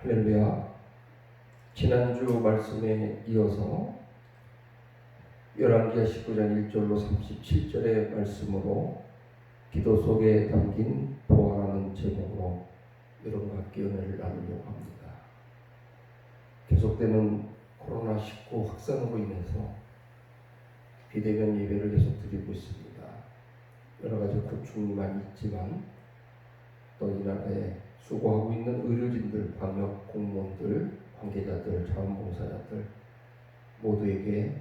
할렐루야. 지난주 말씀에 이어서 열왕기하 19장 1절로 37절의 말씀으로 기도 속에 담긴 보아라는 제목으로 여러분과 함께 은혜를 나누려고 합니다. 계속되는 코로나19 확산으로 인해서 비대면 예배를 계속 드리고 있습니다. 여러 가지 고충이 많이 있지만 또 이 나라에 수고하고 있는 의료진들, 방역 공무원들, 관계자들, 자원봉사자들 모두에게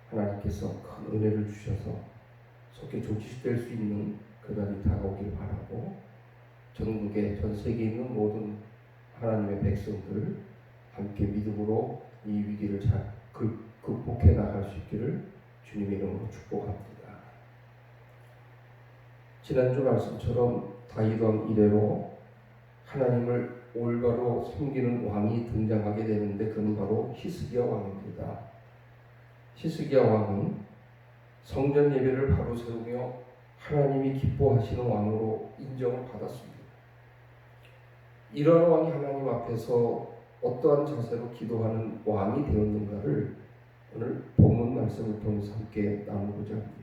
하나님께서 큰 은혜를 주셔서 속히 조치될 수 있는 그날이 다가오길 바라고, 전국에 전 세계에 있는 모든 하나님의 백성들 함께 믿음으로 이 위기를 잘 극복해 나갈 수 있기를 주님의 이름으로 축복합니다. 지난주 말씀처럼 다윗 왕 이래로 하나님을 올바로 섬기는 왕이 등장하게 되는데, 그는 바로 히스기야 왕입니다. 히스기야 왕은 성전 예배를 바로 세우며 하나님이 기뻐하시는 왕으로 인정을 받았습니다. 이러한 왕이 하나님 앞에서 어떠한 자세로 기도하는 왕이 되었는가를 오늘 본문 말씀을 통해서 함께 나누고자 합니다.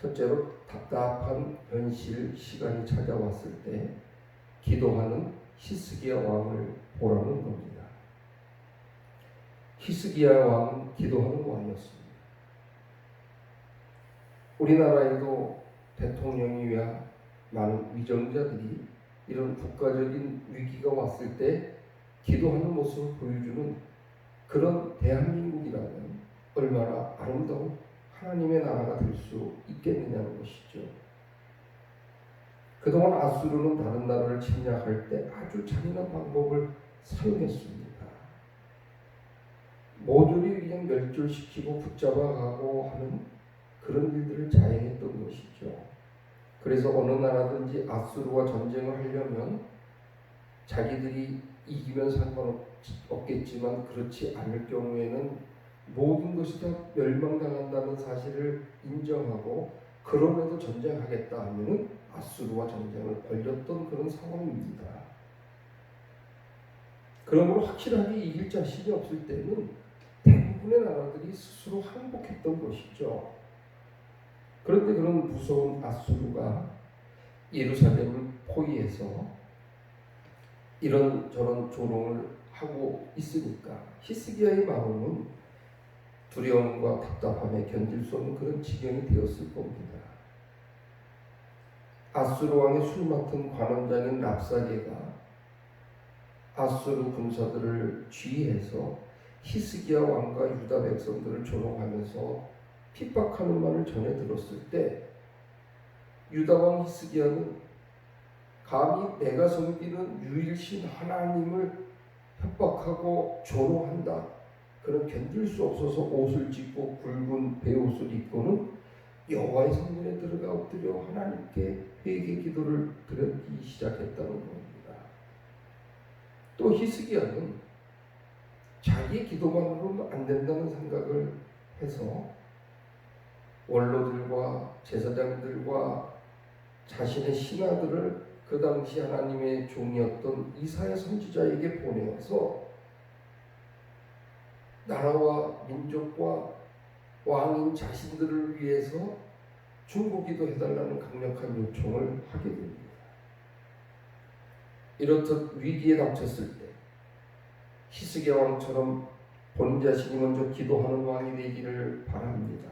첫째로, 답답한 현실 시간이 찾아왔을 때 기도하는 히스기야 왕을 보라는 겁니다. 히스기야 왕은 기도하는 왕이었습니다. 우리나라에도 대통령이야 많은 위정자들이 이런 국가적인 위기가 왔을 때 기도하는 모습을 보여주는 그런 대한민국이라면 얼마나 아름다운 하나님의 나라가 될 수 있겠느냐는 것이죠. 그동안 아수르는 다른 나라를 침략할 때 아주 잔인한 방법을 사용했습니다. 모조리 그냥 멸절시키고 붙잡아가고 하는 그런 일들을 자행했던 것이죠. 그래서 어느 나라든지 아수르와 전쟁을 하려면 자기들이 이기면 상관없겠지만 그렇지 않을 경우에는 모든 것이 다 멸망당한다는 사실을 인정하고, 그럼에도 전쟁하겠다 하면은 아수르와 전쟁을 벌였던 그런 상황입니다. 그러므로 확실하게 이길 자신이 없을 때는 대부분의 나라들이 스스로 항복했던 것이죠. 그런데 그런 무서운 아수르가 예루살렘을 포위해서 이런저런 조롱을 하고 있으니까 히스기야의 마음은 두려움과 답답함에 견딜 수 없는 그런 지경이 되었을 겁니다. 아수르 왕의 술 맡은 관원장인 랍사게가 아수르 군사들을 지휘해서 히스기야 왕과 유다 백성들을 조롱하면서 핍박하는 말을 전해 들었을 때, 유다 왕 히스기야는 감히 내가 섬기는 유일신 하나님을 협박하고 조롱한다, 그런 견딜 수 없어서 옷을 찢고 굵은 베옷을 입고는 여호와의 성전에 들어가 엎드려 하나님께 회개 기도를 드리기 시작했다는 겁니다. 또 히스기야는 자기의 기도만으로는 안 된다는 생각을 해서 원로들과 제사장들과 자신의 신하들을 그 당시 하나님의 종이었던 이사야 선지자에게 보내어서 나라와 민족과 왕인 자신들을 위해서 중보기도 해달라는 강력한 요청을 하게 됩니다. 이렇듯 위기에 닥쳤을 때 히스기야 왕처럼 본 자신이 먼저 기도하는 왕이 되기를 바랍니다.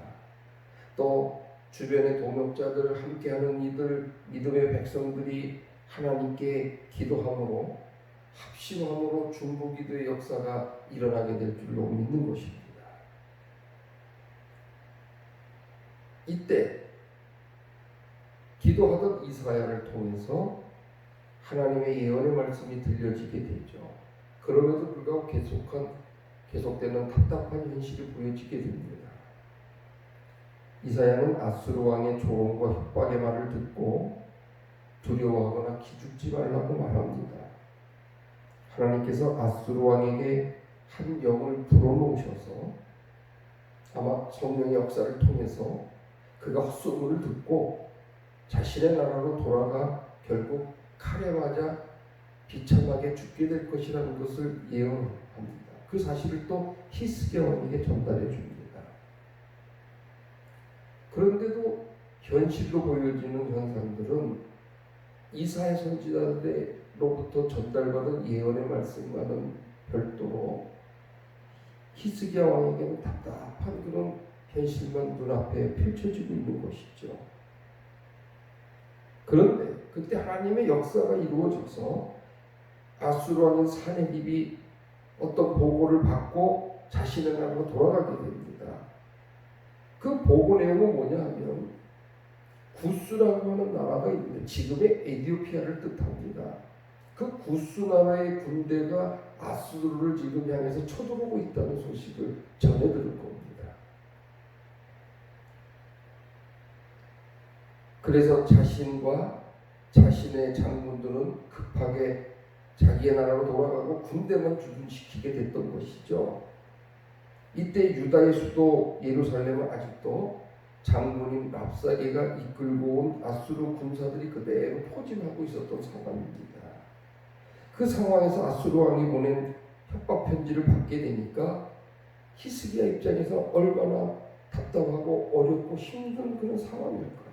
또 주변의 동역자들, 함께하는 이들, 믿음의 백성들이 하나님께 기도함으로, 합심함으로 중보기도의 역사가 일어나게 될 줄로 믿는 것입니다. 이때 기도하던 이사야를 통해서 하나님의 예언의 말씀이 들려지게 되죠. 그럼에도 불구하고 계속되는 답답한 현실이 보여지게 됩니다. 이사야는 아수르 왕의 조롱과 협박의 말을 듣고 두려워하거나 기죽지 말라고 말합니다. 하나님께서 아수르 왕에게 한 영을 불어넣으셔서 아마 성령의 역사를 통해서 그가 헛소문을 듣고 자신의 나라로 돌아가 결국 칼에 맞아 비참하게 죽게 될 것이라는 것을 예언합니다. 그 사실을 또 히스기야 왕에게 전달해 줍니다. 그런데도 현실로 보여지는 현상들은 이사야 선지자들로부터 전달받은 예언의 말씀과는 별도로 히스기야 왕에게는 답답한 그런 현실만 눈앞에 펼쳐지고 있는 것이죠. 그런데 그때 하나님의 역사가 이루어져서 아수르 왕인 사네립이 어떤 보고를 받고 자신의 나라로 돌아가게 됩니다. 그 보고 내용은 뭐냐 하면 구스라고 하는 나라가 있는데 지금의 에티오피아를 뜻합니다. 그 구스 나라의 군대가 아수르를 지금 향해서 쳐들어오고 있다는 소식을 전해 들은 겁니다. 그래서 자신과 자신의 장군들은 급하게 자기의 나라로 돌아가고 군대만 주둔시키게 됐던 것이죠. 이때 유다의 수도 예루살렘은 아직도 장군인 랍사게가 이끌고 온 아수르 군사들이 그대로 포진하고 있었던 상황입니다. 그 상황에서 아수르 왕이 보낸 협박 편지를 받게 되니까 히스기야 입장에서 얼마나 답답하고 어렵고 힘든 그런 상황일까요?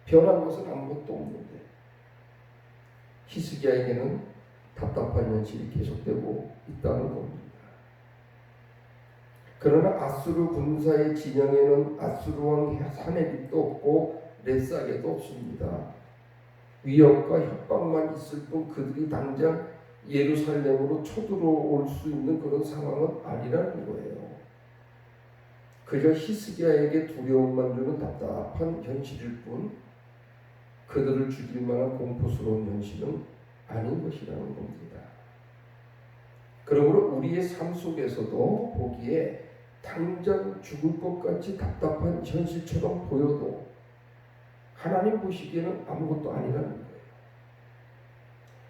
변한 것은 아무것도 없는데 히스기야에게는 답답한 현실이 계속되고 있다는 겁니다. 그러나 아수르 군사의 진영에는 아수르 왕 사네립도 없고 렙사게도 없습니다. 위협과 협박만 있을 뿐 그들이 당장 예루살렘으로 쳐들어올 수 있는 그런 상황은 아니라는 거예요. 그저 히스기야에게 두려움만 주는 답답한 현실일 뿐 그들을 죽일 만한 공포스러운 현실은 아닌 것이라는 겁니다. 그러므로 우리의 삶 속에서도 보기에 당장 죽을 것 같이 답답한 현실처럼 보여도 하나님 보시기에는 아무것도 아니라는 거예요.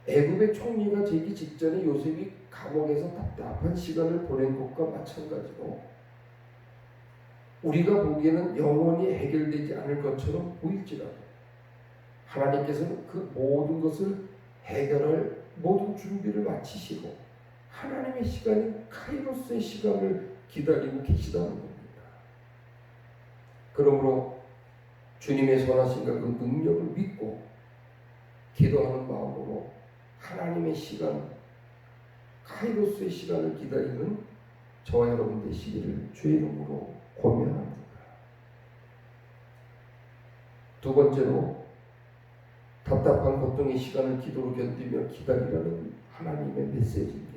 애굽의 총리가 되기 직전에 요셉이 감옥에서 답답한 시간을 보낸 것과 마찬가지로 우리가 보기에는 영원히 해결되지 않을 것처럼 보일지라도 하나님께서는 그 모든 것을 해결할 모든 준비를 마치시고 하나님의 시간인 카이로스의 시간을 기다리고 계시다는 겁니다. 그러므로 주님의 선하신가 그 능력을 믿고 기도하는 마음으로 하나님의 시간, 카이로스의 시간을 기다리는 저와 여러분 되시기를 주의 이름으로 권면합니다. 두 번째로 답답한 고통의 시간을 기도로 견디며 기다리라는 하나님의 메시지입니다.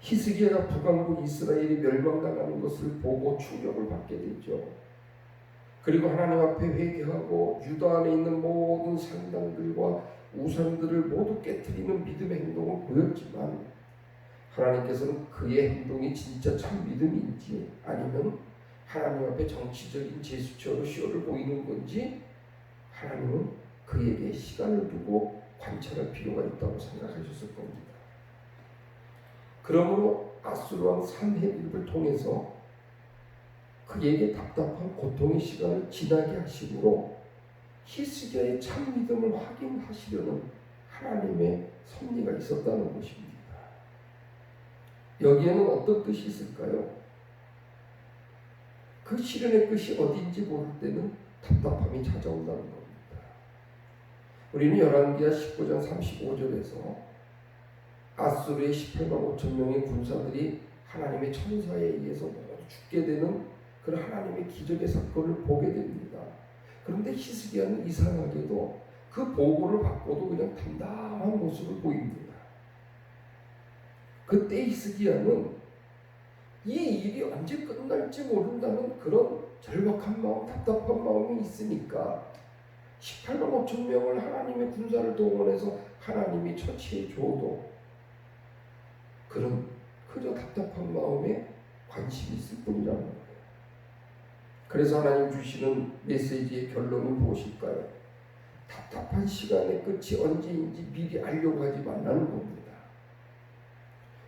히스기야가 북왕국 이스라엘이 멸망당하는 것을 보고 충격을 받게 되죠. 그리고 하나님 앞에 회개하고 유다 안에 있는 모든 상당들과 우상들을 모두 깨트리는 믿음의 행동을 보였지만 하나님께서는 그의 행동이 진짜 참 믿음인지 아니면 하나님 앞에 정치적인 제스처로 쇼를 보이는 건지 하나님은 그에게 시간을 두고 관찰할 필요가 있다고 생각하셨을 겁니다. 그러므로 아수르 왕 산헤립을 통해서 그에게 답답한 고통의 시간을 지나게 하심으로 히스기야의 참 믿음을 확인하시려는 하나님의 섭리가 있었다는 것입니다. 여기에는 어떤 뜻이 있을까요? 그 시련의 끝이 어디인지 모를 때는 답답함이 찾아온다는 겁니다. 우리는 열왕기하 19장 35절에서 아수르의 18만 5천 명의 군사들이 하나님의 천사에 의해서 모두 죽게 되는 그런 하나님의 기적의 사건을 보게 됩니다. 그런데 히스기야는 이상하게도 그 보고를 받고도 그냥 담담한 모습을 보입니다. 그때 히스기야는 이 일이 언제 끝날지 모른다는 그런 절박한 마음, 답답한 마음이 있으니까 18만 5천 명을 하나님의 군사를 동원해서 하나님이 처치해 줘도 그런 그저 답답한 마음에 관심이 있을 뿐이라는 거예요. 그래서 하나님 주시는 메시지의 결론은 무엇일까요? 답답한 시간의 끝이 언제인지 미리 알려고 하지 말라는 겁니다.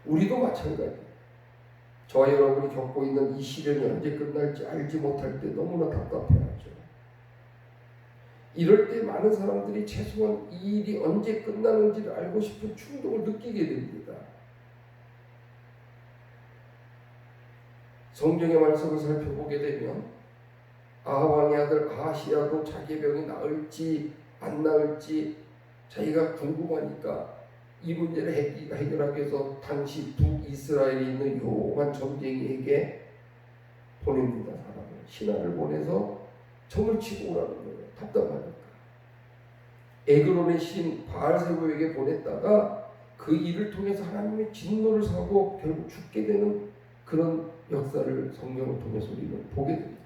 우리도 마찬가지예요. 저와 여러분이 겪고 있는 이 시련이 언제 끝날지 알지 못할 때 너무나 답답해하죠. 이럴 때 많은 사람들이 최소한 이 일이 언제 끝나는지를 알고 싶은 충동을 느끼게 됩니다. 성경의 말씀을 살펴보게 되면 아합 왕의 아들 아하시야도 자기 병이 나을지 안 나을지 자기가 궁금하니까 이 문제를 해결하기 위해서 당시 북이스라엘에 있는 용한 점쟁이에게 보냅니다. 사람을 신하를 보내서 점을 치고 오라는 거예요. 답답하니까. 에그론의 신 바알세보에게 보냈다가 그 일을 통해서 하나님의 진노를 사고 결국 죽게 되는 그런 역사를 성경을 통해서 우리는 보게 됩니다.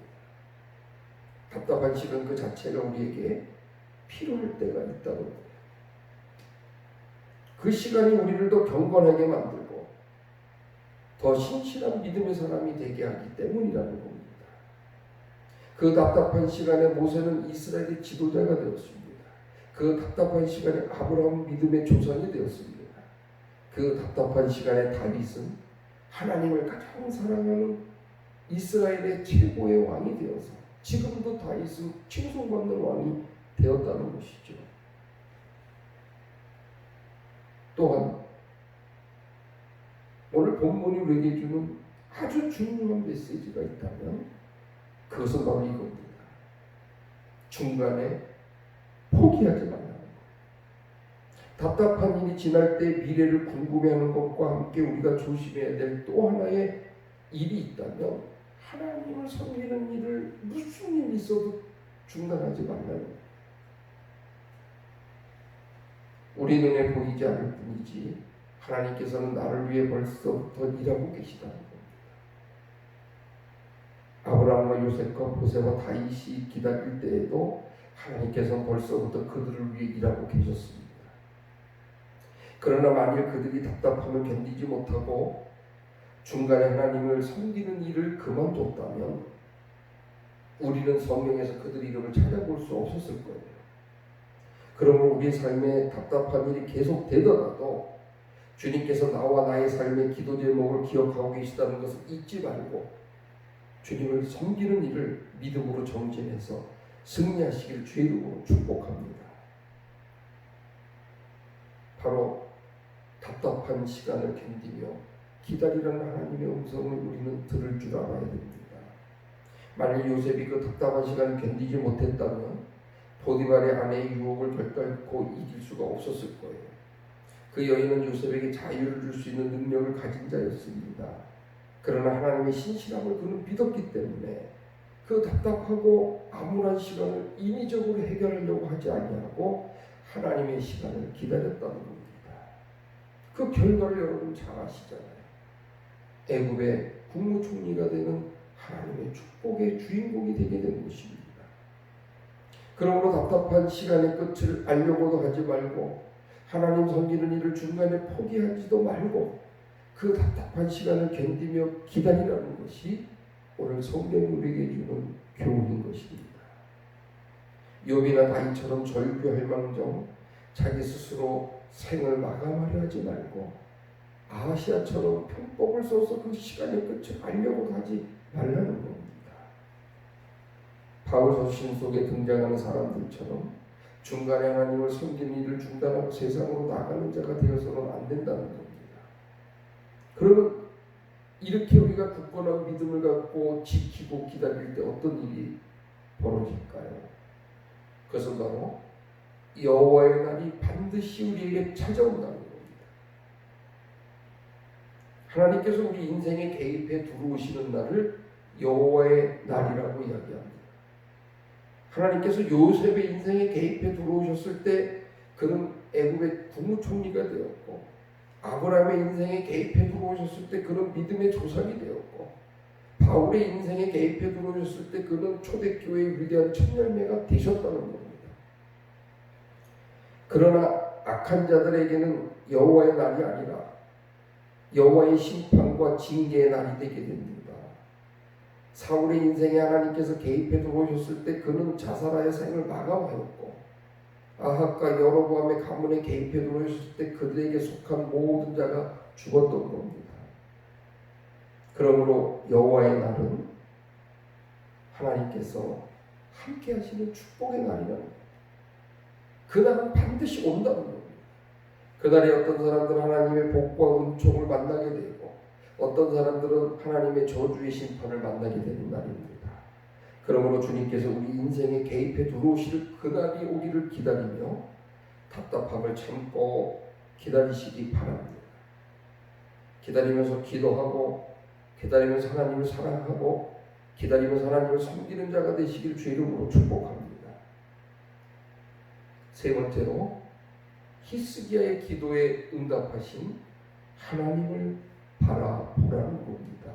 답답한 시간 그 자체가 우리에게 필요할 때가 있다고 합니다. 그 시간이 우리를 더 경건하게 만들고 더 신실한 믿음의 사람이 되게 하기 때문이라는 겁니다. 그 답답한 시간에 모세는 이스라엘의 지도자가 되었습니다. 그 답답한 시간에 아브라함은 믿음의 조상이 되었습니다. 그 답답한 시간에 다윗은 하나님을 가장 사랑하는 이스라엘의 최고의 왕이 되어서 지금도 다윗은 칭송받는 왕이 되었다는 것이죠. 또한 오늘 본문이 우리에게 주는 아주 중요한 메시지가 있다면 그것은 바로 이겁니다. 중간에 포기하지 말라는 것. 답답한 일이 지날 때 미래를 궁금해하는 것과 함께 우리가 조심해야 될 또 하나의 일이 있다면 하나님을 섬기는 일을 무슨 일이 있어도 중단하지 말라는 것. 우리 눈에 보이지 않을 뿐이지 하나님께서는 나를 위해 벌써부터 일하고 계시다는 겁니다. 아브라함과 요셉과 모세와 다윗이 기다릴 때에도 하나님께서는 벌써부터 그들을 위해 일하고 계셨습니다. 그러나 만일 그들이 답답함을 견디지 못하고 중간에 하나님을 섬기는 일을 그만뒀다면 우리는 성경에서 그들 이름을 찾아볼 수 없었을 거예요. 그러므로 우리 삶에 답답한 일이 계속 되더라도 주님께서 나와 나의 삶의 기도 제목을 기억하고 계시다는 것을 잊지 말고 주님을 섬기는 일을 믿음으로 정진해서 승리하시길 주의 이름으로 축복합니다. 바로 답답한 시간을 견디며 기다리라는 하나님의 음성을 우리는 들을 줄 알아야 됩니다. 만일 요셉이 그 답답한 시간을 견디지 못했다면 보디발의 아내의 유혹을 결단코 이길 수가 없었을 거예요. 그 여인은 요셉에게 자유를 줄 수 있는 능력을 가진 자였습니다. 그러나 하나님의 신실함을 그는 믿었기 때문에 그 답답하고 암울한 시간을 인위적으로 해결하려고 하지 아니하고 하나님의 시간을 기다렸다는 겁니다. 그 결과를 여러분 잘 아시잖아요. 애굽의 국무총리가 되는 하나님의 축복의 주인공이 되게 된 것입니다. 그러므로 답답한 시간의 끝을 알려고도 하지 말고 하나님 섬기는 일을 중간에 포기하지도 말고 그 답답한 시간을 견디며 기다리라는 것이 오늘 성경이 우리에게 주는 교훈인 것입니다. 욥이나 다윗처럼 절규할 망정 자기 스스로 생을 마감하려 하지 말고 아하시야처럼 편법을 써서 그 시간의 끝을 알려고 하지 말라는 겁니다. 바울서신 속에 등장하는 사람들처럼 중간에 하나님을 섬기는 일을 중단하고 세상으로 나가는 자가 되어서는 안 된다는 겁니다. 그러면 이렇게 우리가 굳건한 믿음을 갖고 지키고 기다릴 때 어떤 일이 벌어질까요? 그것은 바로 여호와의 날이 반드시 우리에게 찾아온다는 겁니다. 하나님께서 우리 인생에 개입해 들어오시는 날을 여호와의 날이라고 이야기합니다. 하나님께서 요셉의 인생에 개입해 들어오셨을 때 그는 애굽의 국무총리가 되었고 아브라함의 인생에 개입해 들어오셨을 때 그는 믿음의 조상이 되었고 바울의 인생에 개입해 들어오셨을 때 그는 초대교회의 위대한 첫열매가 되셨다는 겁니다. 그러나 악한 자들에게는 여호와의 날이 아니라 여호와의 심판과 징계의 날이 되게 됩니다. 사울의 인생에 하나님께서 개입해 들어오셨을 때 그는 자살하여 생을 마감하였고 아합과 여로보암의 가문에 개입해 들어오셨을 때 그들에게 속한 모든 자가 죽었던 겁니다. 그러므로 여호와의 날은 하나님께서 함께 하시는 축복의 날이라는 겁니다. 그날은 반드시 온다는 겁니다. 그날에 어떤 사람들은 하나님의 복과 은총을 만나게 되고 어떤 사람들은 하나님의 저주의 심판을 만나게 되는 날입니다. 그러므로 주님께서 우리 인생에 개입해 들어오실 그날이 오기를 기다리며 답답함을 참고 기다리시기 바랍니다. 기다리면서 기도하고 기다리면서 하나님을 사랑하고 기다리면서 하나님을 섬기는 자가 되시길 주의 이름으로 축복합니다. 세 번째로 히스기야의 기도에 응답하신 하나님을 바라보라는 겁니다.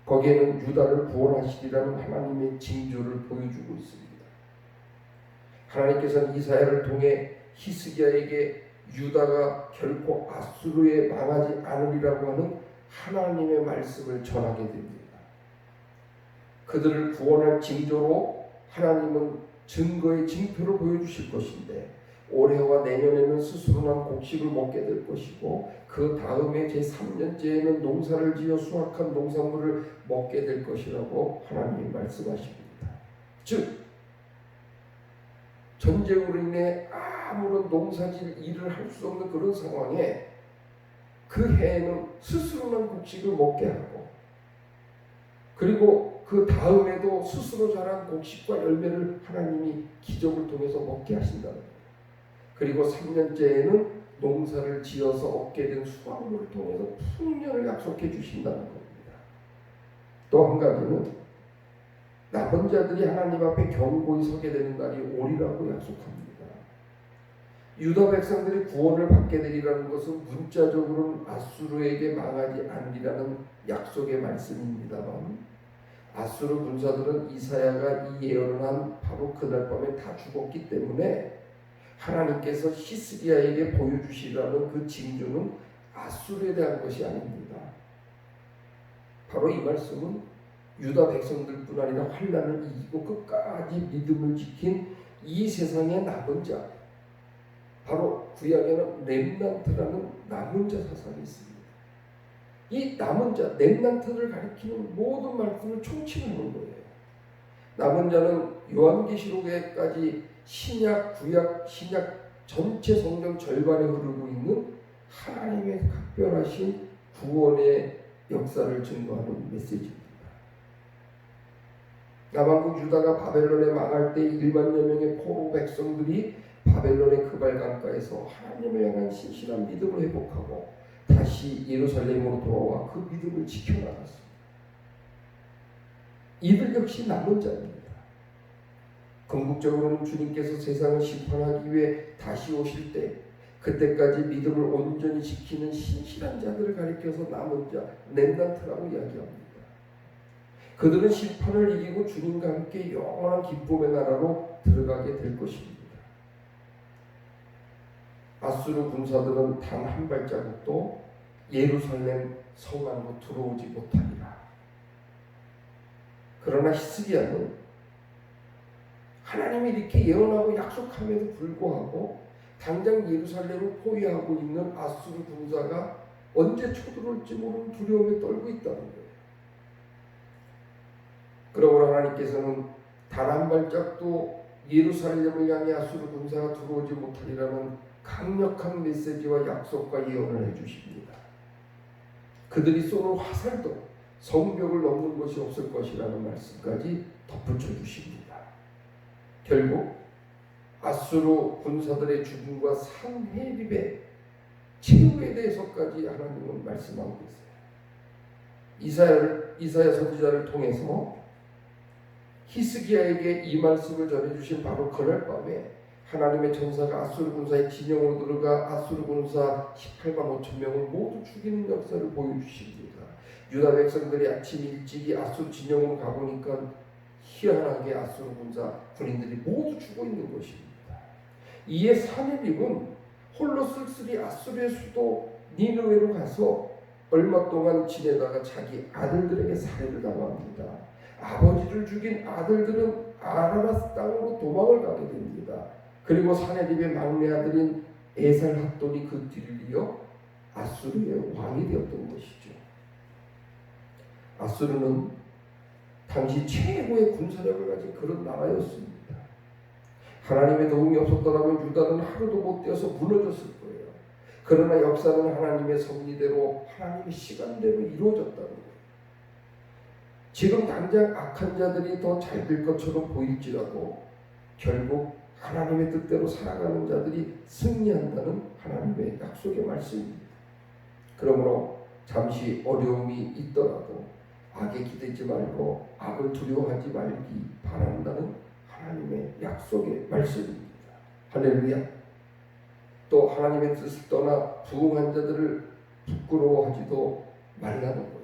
거기에는 유다를 구원하시리라는 하나님의 징조를 보여주고 있습니다. 하나님께서는 이사야를 통해 히스기야에게 유다가 결코 아수르에 망하지 않으리라고 하는 하나님의 말씀을 전하게 됩니다. 그들을 구원할 징조로 하나님은 증거의 징표를 보여주실 것인데 올해와 내년에는 스스로 난 곡식을 먹게 될 것이고 그 다음에 제3년째에는 농사를 지어 수확한 농산물을 먹게 될 것이라고 하나님이 말씀하십니다. 즉 전쟁으로 인해 아무런 농사질 일을 할 수 없는 그런 상황에 그 해에는 스스로 난 곡식을 먹게 하고 그리고 그 다음에도 스스로 자란 곡식과 열매를 하나님이 기적을 통해서 먹게 하신다는 거예요. 그리고 3년째에는 농사를 지어서 얻게 된 수확물을 통해서 풍년을 약속해 주신다는 겁니다. 또 한 가지는 남은 자들이 하나님 앞에 견고히 서게 되는 날이 오리라고 약속합니다. 유다 백성들이 구원을 받게 되리라는 것은 문자적으로는 아수르에게 망하지 않으리라는 약속의 말씀입니다만 아수르 군사들은 이사야가 이 예언을 한 바로 그날 밤에 다 죽었기 때문에 하나님께서 히스기야에게 보여주시라는 그 징조는 아수르에 대한 것이 아닙니다. 바로 이 말씀은 유다 백성들뿐 아니라 환난을 이기고 끝까지 믿음을 지킨 이 세상의 남은 자, 바로 구약에는 렘넌트라는 남은 자 사상이 있습니다. 이 남은 자, 렘넌트를 가리키는 모든 말씀을 총칭하는 거예요. 남은 자는 요한계시록에까지 신약, 구약, 신약 전체 성경 절반에 흐르고 있는 하나님의 각별하신 구원의 역사를 증거하는 메시지입니다. 남왕국 유다가 바벨론에 망할 때 1만여 명의 포로 백성들이 바벨론의 그발강가에서 하나님을 향한 신실한 믿음을 회복하고 다시 예루살렘으로 돌아와 그 믿음을 지켜나갔습니다. 이들 역시 남은 자입니다. 궁극적으로는 주님께서 세상을 심판하기 위해 다시 오실 때 그때까지 믿음을 온전히 지키는 신실한 자들을 가리켜서 남은 자, 렘넌트라고 이야기합니다. 그들은 심판을 이기고 주님과 함께 영원한 기쁨의 나라로 들어가게 될 것입니다. 아수르 군사들은 단 한 발자국도 예루살렘 성 안으로 들어오지 못하리라. 그러나 히스기야는 하나님이 이렇게 예언하고 약속함에도 불구하고 당장 예루살렘을 포위하고 있는 아수르 군사가 언제 쳐들어올지 모르는 두려움에 떨고 있다는 거예요. 그러므로 하나님께서는 단 한 발짝도 예루살렘을 향해 아수르 군사가 들어오지 못하리라는 강력한 메시지와 약속과 예언을 해주십니다. 그들이 쏘는 화살도 성벽을 넘는 것이 없을 것이라는 말씀까지 덧붙여 주십니다. 결국 아수르 군사들의 죽음과 산헤립의 최후에 대해서까지 하나님은 말씀하고 계세요. 이사야 선지자를 통해서 히스기야에게 이 말씀을 전해주신 바로 그날 밤에 하나님의 전사가 아수르 군사의 진영으로 들어가 아수르 군사 18만 5천 명을 모두 죽이는 역사를 보여주십니다. 유다 백성들이 아침 일찍이 아수르 진영으로 가보니까 희한하게 아수르 군사 군인들이 모두 죽어 있는 것입니다. 이에 산헤립은 홀로 쓸쓸히 아수르의 수도 니느웨로 가서 얼마 동안 지내다가 자기 아들들에게 살해를 당합니다. 아버지를 죽인 아들들은 아라라 땅으로 도망을 가게 됩니다. 그리고 산헤립의 막내 아들인 에살핫돈이 그 뒤를 이어 아수르의 왕이 되었던 것이죠. 아수르는 당시 최고의 군사력을 가진 그런 나라였습니다. 하나님의 도움이 없었더라면 유다는 하루도 못 뛰어서 무너졌을 거예요. 그러나 역사는 하나님의 섭리대로 하나님의 시간대로 이루어졌다는 거예요. 지금 당장 악한 자들이 더 잘 될 것처럼 보일지라도 결국 하나님의 뜻대로 살아가는 자들이 승리한다는 하나님의 약속의 말씀입니다. 그러므로 잠시 어려움이 있더라도 악에 기대지 말고 악을 두려워하지 말기 바란다는 하나님의 약속의 말씀입니다. 할렐루야. 또 하나님의 뜻을 떠나 부응한 자들을 부끄러워하지도 말라는 거예요.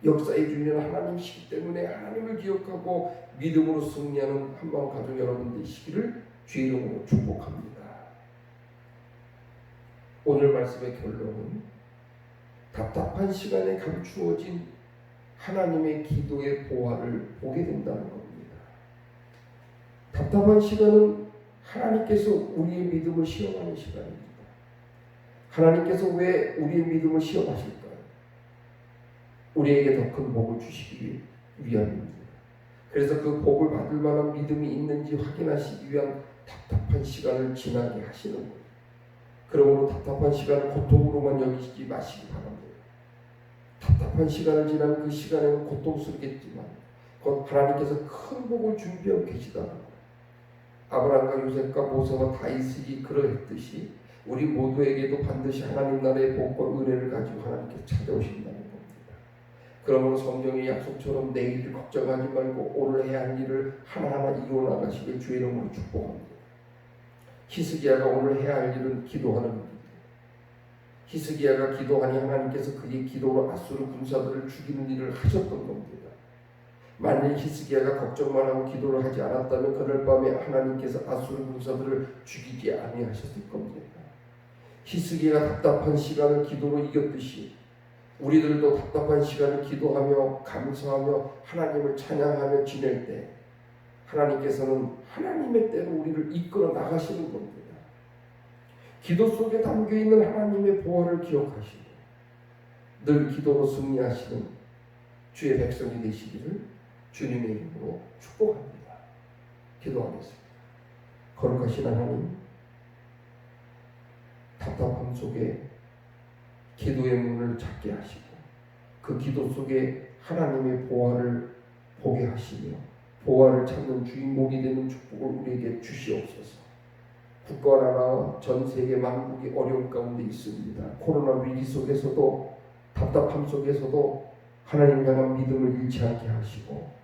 역사의 주인은 하나님이시기 때문에 하나님을 기억하고 믿음으로 승리하는 한마음 가족 여러분 되시기를 주의 이름으로 축복합니다. 오늘 말씀의 결론은 답답한 시간에 감추어진 하나님의 기도의 보화를 보게 된다는 겁니다. 답답한 시간은 하나님께서 우리의 믿음을 시험하는 시간입니다. 하나님께서 왜 우리의 믿음을 시험하실까요? 우리에게 더 큰 복을 주시기 위함입니다. 그래서 그 복을 받을 만한 믿음이 있는지 확인하시기 위한 답답한 시간을 지나게 하시는 거예요. 그러므로 답답한 시간을 고통으로만 여기지 마시기 바랍니다. 답답한 시간을 지나면 그 시간에는 고통스럽겠지만 곧 하나님께서 큰 복을 준비하고 계시다는 거예요. 아브라함과 요셉과 모세와 다윗이 그러했듯이 우리 모두에게도 반드시 하나님 나라의 복과 은혜를 가지고 하나님께서 찾아오신다는 겁니다. 그러므로 성경의 약속처럼 내일을 걱정하지 말고 오늘 해야 할 일을 하나하나 이루어 나가시길 주의 이름으로 축복합니다. 히스기야가 오늘 해야 할 일은 기도하는 겁니다. 히스기야가 기도하니 하나님께서 그의 기도로 아수르 군사들을 죽이는 일을 하셨던 겁니다. 만일 히스기야가 걱정만 하고 기도를 하지 않았다면 그날 밤에 하나님께서 아수르 군사들을 죽이지 아니하셨을 겁니다. 히스기야가 답답한 시간을 기도로 이겼듯이 우리들도 답답한 시간을 기도하며 감사하며 하나님을 찬양하며 지낼 때 하나님께서는 하나님의 때로 우리를 이끌어 나가시는 겁니다. 기도 속에 담겨있는 하나님의 보호를 기억하시고 늘 기도로 승리하시는 주의 백성이 되시기를 주님의 이름으로 축복합니다. 기도하겠습니다. 거룩하신 하나님, 답답함 속에 기도의 문을 찾게 하시고 그 기도 속에 하나님의 보호를 보게 하시며 보호를 찾는 주인공이 되는 축복을 우리에게 주시옵소서. 국가 나라와 전 세계 만국이 어려움 가운데 있습니다. 코로나 위기 속에서도 답답함 속에서도 하나님 향한 믿음을 잃지 않게 하시고